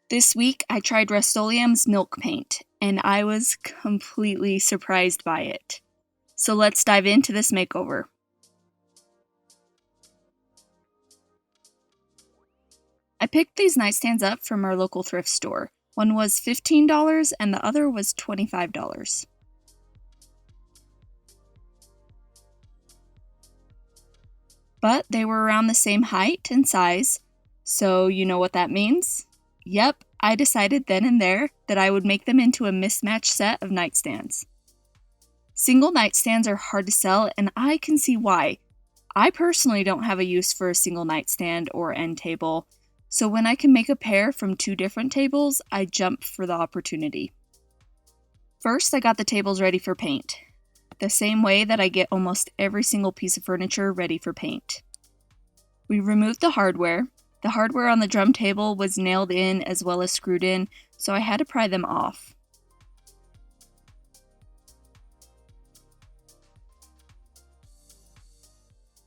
This week I tried Rust-oleum's Milk Paint, and I was completely surprised by it. So let's dive into this makeover. I picked these nightstands up from our local thrift store. One was $15 and the other was $25. But they were around the same height and size, so you know what that means? Yep, I decided then and there that I would make them into a mismatched set of nightstands. Single nightstands are hard to sell, and I can see why. I personally don't have a use for a single nightstand or end table, so when I can make a pair from two different tables, I jump for the opportunity. First, I got the tables ready for paint, the same way that I get almost every single piece of furniture ready for paint. We removed the hardware. The hardware on the drum table was nailed in as well as screwed in, so I had to pry them off.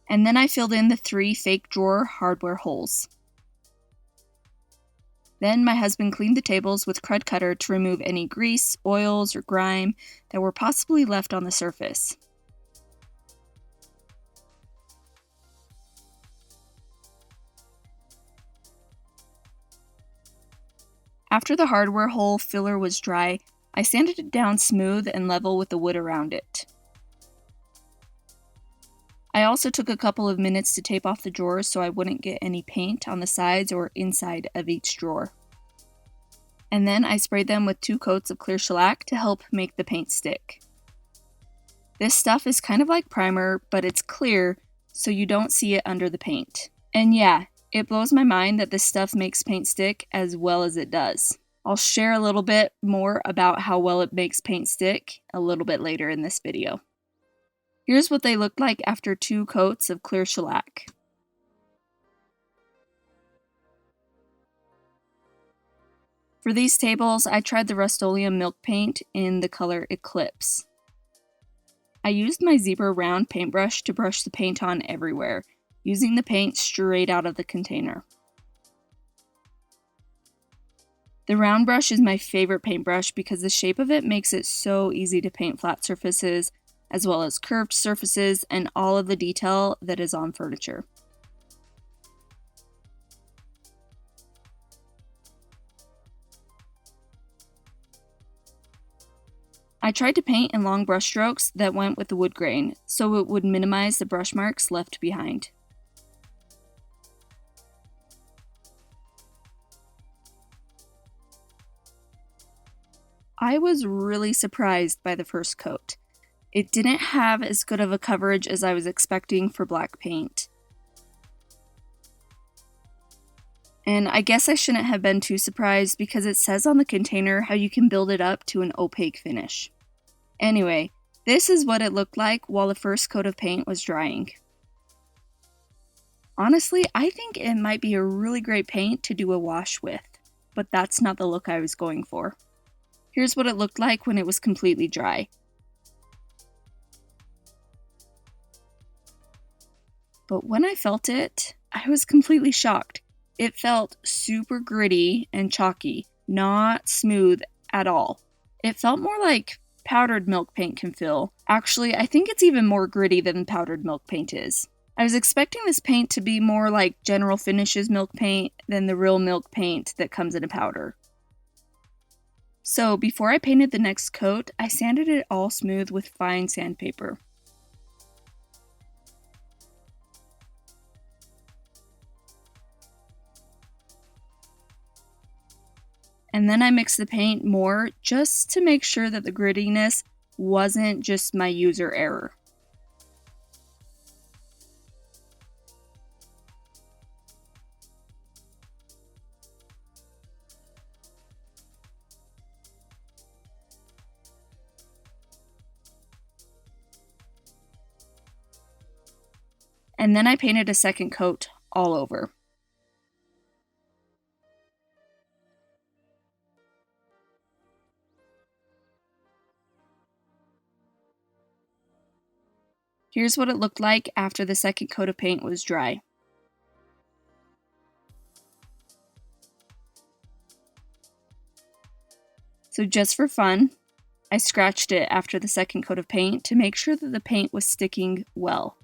And then I filled in the 3 fake drawer hardware holes. Then my husband cleaned the tables with Krud Kutter to remove any grease, oils, or grime that were possibly left on the surface. After the hardware hole filler was dry, I sanded it down smooth and level with the wood around it. I also took a couple of minutes to tape off the drawers so I wouldn't get any paint on the sides or inside of each drawer. And then I sprayed them with 2 coats of clear shellac to help make the paint stick. This stuff is kind of like primer, but it's clear, so you don't see it under the paint. And yeah, it blows my mind that this stuff makes paint stick as well as it does. I'll share a little bit more about how well it makes paint stick a little bit later in this video. Here's what they looked like after 2 coats of clear shellac. For these tables, I tried the Rust-oluem Milk Paint in the color Eclipse. I used my zebra round paintbrush to brush the paint on everywhere, using the paint straight out of the container. The round brush is my favorite paintbrush because the shape of it makes it so easy to paint flat surfaces, as well as curved surfaces and all of the detail that is on furniture. I tried to paint in long brush strokes that went with the wood grain, so it would minimize the brush marks left behind. I was really surprised by the first coat. It didn't have as good of a coverage as I was expecting for black paint. And I guess I shouldn't have been too surprised because it says on the container how you can build it up to an opaque finish. Anyway, this is what it looked like while the first coat of paint was drying. Honestly, I think it might be a really great paint to do a wash with, but that's not the look I was going for. Here's what it looked like when it was completely dry. But when I felt it, I was completely shocked. It felt super gritty and chalky, not smooth at all. It felt more like powdered milk paint can feel. Actually, I think it's even more gritty than powdered milk paint is. I was expecting this paint to be more like General Finishes milk paint than the real milk paint that comes in a powder. So before I painted the next coat, I sanded it all smooth with fine sandpaper. And then I mixed the paint more just to make sure that the grittiness wasn't just my user error. And then I painted a second coat all over. Here's what it looked like after the second coat of paint was dry. So just for fun, I scratched it after the second coat of paint to make sure that the paint was sticking well.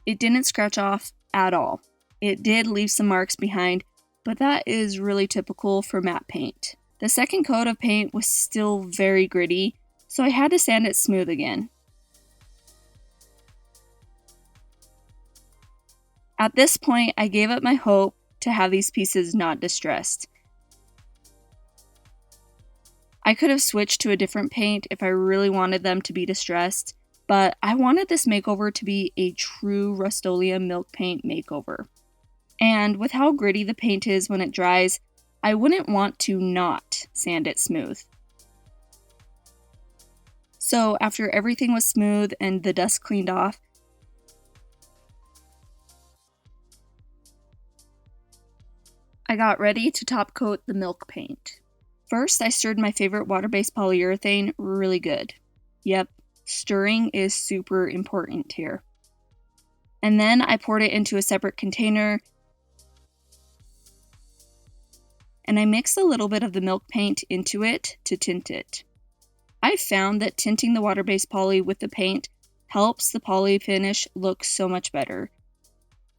It didn't scratch off at all. It did leave some marks behind, but that is really typical for matte paint. The second coat of paint was still very gritty, so I had to sand it smooth again. At this point, I gave up my hope to have these pieces not distressed. I could have switched to a different paint if I really wanted them to be distressed, but I wanted this makeover to be a true Rust-oleum Milk Paint makeover. And with how gritty the paint is when it dries, I wouldn't want to not sand it smooth. So after everything was smooth and the dust cleaned off, I got ready to top coat the milk paint. First, I stirred my favorite water-based polyurethane really good. Yep, stirring is super important here. And then I poured it into a separate container, and I mixed a little bit of the milk paint into it to tint it. I found that tinting the water-based poly with the paint helps the poly finish look so much better.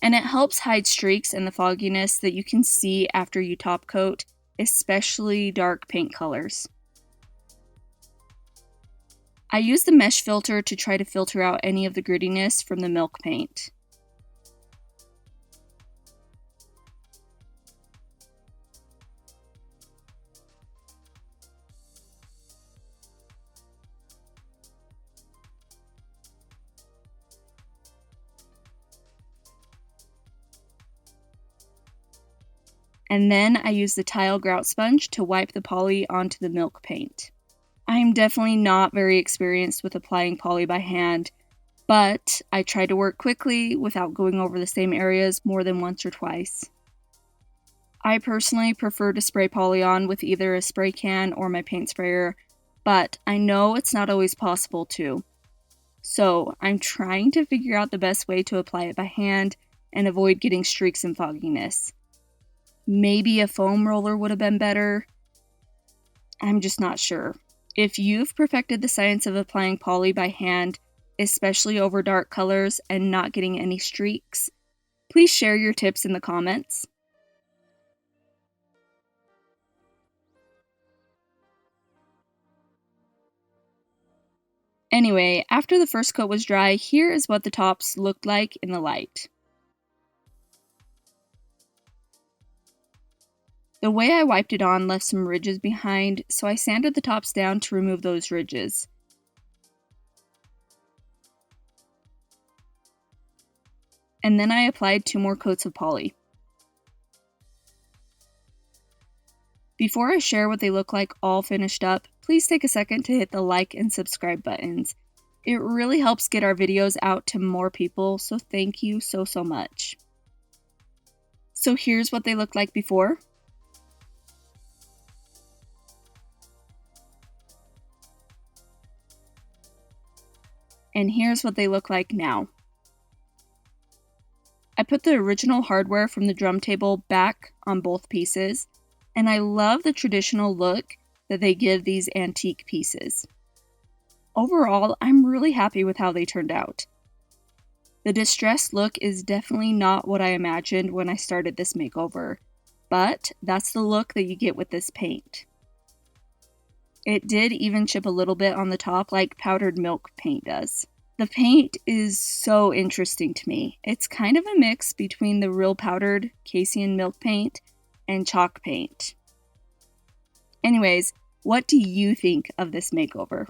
And it helps hide streaks and the fogginess that you can see after you top coat, especially dark paint colors. I used the mesh filter to try to filter out any of the grittiness from the milk paint. And then I use the tile grout sponge to wipe the poly onto the milk paint. I am definitely not very experienced with applying poly by hand, but I try to work quickly without going over the same areas more than once or twice. I personally prefer to spray poly on with either a spray can or my paint sprayer, but I know it's not always possible to. So I'm trying to figure out the best way to apply it by hand and avoid getting streaks and fogginess. Maybe a foam roller would have been better. I'm just not sure. If you've perfected the science of applying poly by hand, especially over dark colors and not getting any streaks, please share your tips in the comments. Anyway, after the first coat was dry, here is what the tops looked like in the light. The way I wiped it on left some ridges behind, so I sanded the tops down to remove those ridges. And then I applied 2 more coats of poly. Before I share what they look like all finished up, please take a second to hit the like and subscribe buttons. It really helps get our videos out to more people, so thank you so much. So here's what they looked like before. And here's what they look like now. I put the original hardware from the drum table back on both pieces, and I love the traditional look that they give these antique pieces. Overall, I'm really happy with how they turned out. The distressed look is definitely not what I imagined when I started this makeover, but that's the look that you get with this paint. It did even chip a little bit on the top like powdered milk paint does. The paint is so interesting to me. It's kind of a mix between the real powdered Casein milk paint and chalk paint. Anyways, what do you think of this makeover?